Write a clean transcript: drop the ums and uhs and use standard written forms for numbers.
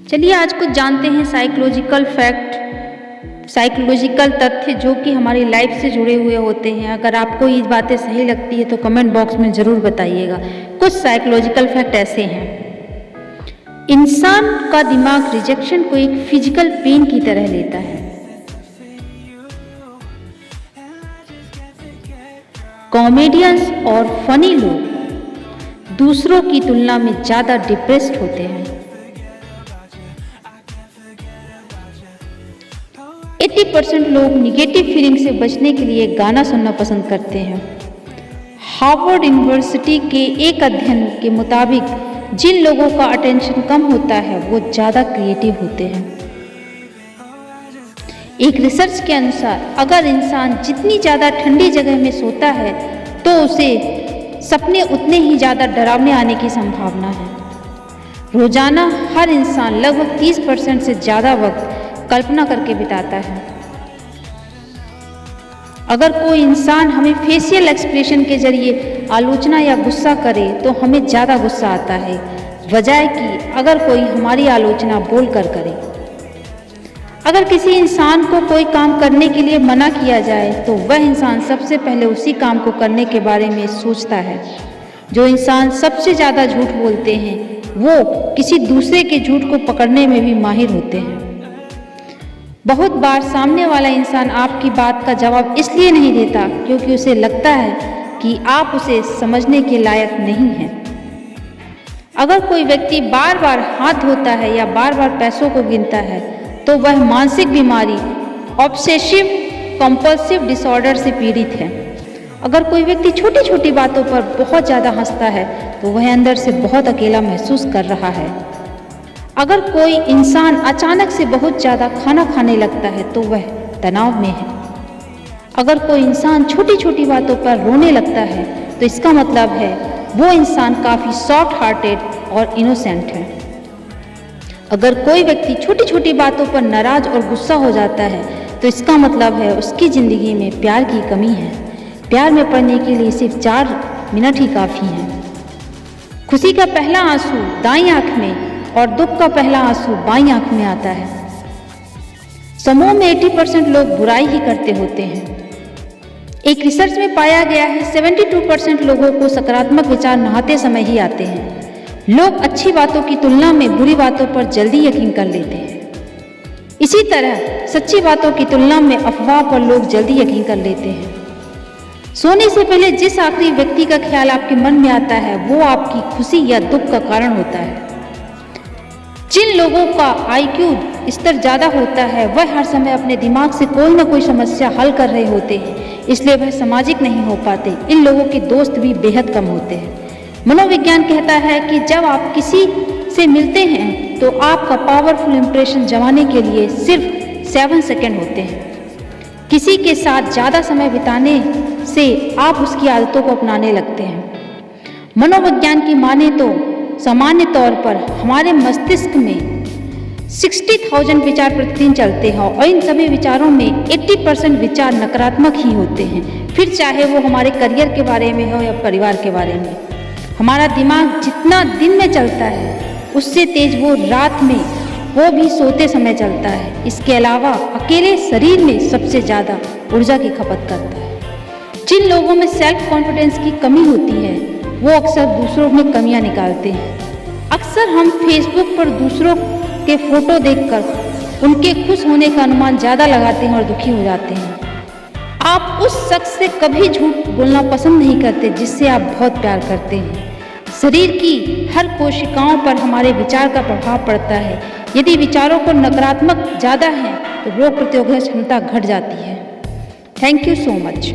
चलिए आज कुछ जानते हैं साइकोलॉजिकल फैक्ट, साइकोलॉजिकल तथ्य जो कि हमारी लाइफ से जुड़े हुए होते हैं। अगर आपको ये बातें सही लगती है तो कमेंट बॉक्स में ज़रूर बताइएगा। कुछ साइकोलॉजिकल फैक्ट ऐसे हैं। इंसान का दिमाग रिजेक्शन को एक फिजिकल पेन की तरह लेता है। कॉमेडियंस और फनी लोग दूसरों की तुलना में ज़्यादा डिप्रेस्ड होते हैं। 80% लोग निगेटिव फीलिंग से बचने के लिए गाना सुनना पसंद करते हैं। हार्वर्ड यूनिवर्सिटी के एक अध्ययन के मुताबिक जिन लोगों का अटेंशन कम होता है वो ज़्यादा क्रिएटिव होते हैं। एक रिसर्च के अनुसार अगर इंसान जितनी ज़्यादा ठंडी जगह में सोता है तो उसे सपने उतने ही ज़्यादा डरावने आने की संभावना है। रोजाना हर इंसान लगभग 30% से ज़्यादा वक्त कल्पना करके बिताता है। अगर कोई इंसान हमें फेशियल एक्सप्रेशन के जरिए आलोचना या गुस्सा करे तो हमें ज़्यादा गुस्सा आता है, बजाय कि अगर कोई हमारी आलोचना बोलकर करे। अगर किसी इंसान को कोई काम करने के लिए मना किया जाए तो वह इंसान सबसे पहले उसी काम को करने के बारे में सोचता है। जो इंसान सबसे ज़्यादा झूठ बोलते हैं वो किसी दूसरे के झूठ को पकड़ने में भी माहिर होते हैं। बहुत बार सामने वाला इंसान आपकी बात का जवाब इसलिए नहीं देता क्योंकि उसे लगता है कि आप उसे समझने के लायक नहीं हैं। अगर कोई व्यक्ति बार बार हाथ धोता है या बार बार पैसों को गिनता है तो वह मानसिक बीमारी ऑब्सेसिव कंपल्सिव डिसऑर्डर से पीड़ित है। अगर कोई व्यक्ति छोटी छोटी बातों पर बहुत ज़्यादा हंसता है तो वह अंदर से बहुत अकेला महसूस कर रहा है। अगर कोई इंसान अचानक से बहुत ज़्यादा खाना खाने लगता है तो वह तनाव में है। अगर कोई इंसान छोटी छोटी बातों पर रोने लगता है तो इसका मतलब है वो इंसान काफ़ी सॉफ्ट हार्टेड और इनोसेंट है। अगर कोई व्यक्ति छोटी छोटी बातों पर नाराज और गुस्सा हो जाता है तो इसका मतलब है उसकी ज़िंदगी में प्यार की कमी है। प्यार में पड़ने के लिए सिर्फ 4 मिनट ही काफ़ी हैं। खुशी का पहला आंसू दाईं आंख में और दुख का पहला आंसू बाईं आंख में आता है। समूह में 80% लोग बुराई ही करते होते हैं। एक रिसर्च में पाया गया है 72% लोगों को सकारात्मक विचार नहाते समय ही आते हैं। लोग अच्छी बातों की तुलना में बुरी बातों पर जल्दी यकीन कर लेते हैं। इसी तरह सच्ची बातों की तुलना में अफवाह पर लोग जल्दी यकीन कर लेते हैं। सोने से पहले जिस आखिरी व्यक्ति का ख्याल आपके मन में आता है वो आपकी खुशी या दुख का कारण होता है। जिन लोगों का IQ स्तर ज़्यादा होता है वह हर समय अपने दिमाग से कोई ना कोई समस्या हल कर रहे होते हैं, इसलिए वह सामाजिक नहीं हो पाते। इन लोगों के दोस्त भी बेहद कम होते हैं। मनोविज्ञान कहता है कि जब आप किसी से मिलते हैं तो आपका पावरफुल इंप्रेशन जमाने के लिए सिर्फ 7 सेकेंड होते हैं। किसी के साथ ज़्यादा समय बिताने से आप उसकी आदतों को अपनाने लगते हैं। मनोविज्ञान की माने तो सामान्य तौर पर हमारे मस्तिष्क में 60,000 विचार प्रतिदिन चलते हैं और इन सभी विचारों में 80% विचार नकारात्मक ही होते हैं, फिर चाहे वो हमारे करियर के बारे में हो या परिवार के बारे में। हमारा दिमाग जितना दिन में चलता है उससे तेज वो रात में, वो भी सोते समय चलता है। इसके अलावा अकेले शरीर में सबसे ज़्यादा ऊर्जा की खपत करता है। जिन लोगों में सेल्फ कॉन्फिडेंस की कमी होती है वो अक्सर दूसरों में कमियां निकालते हैं। अक्सर हम फेसबुक पर दूसरों के फोटो देखकर उनके खुश होने का अनुमान ज़्यादा लगाते हैं और दुखी हो जाते हैं। आप उस शख्स से कभी झूठ बोलना पसंद नहीं करते जिससे आप बहुत प्यार करते हैं। शरीर की हर कोशिकाओं पर हमारे विचार का प्रभाव पड़ता है। यदि विचारों को नकारात्मक ज़्यादा है तो रोग प्रतिरोधक क्षमता घट जाती है। Thank you so much.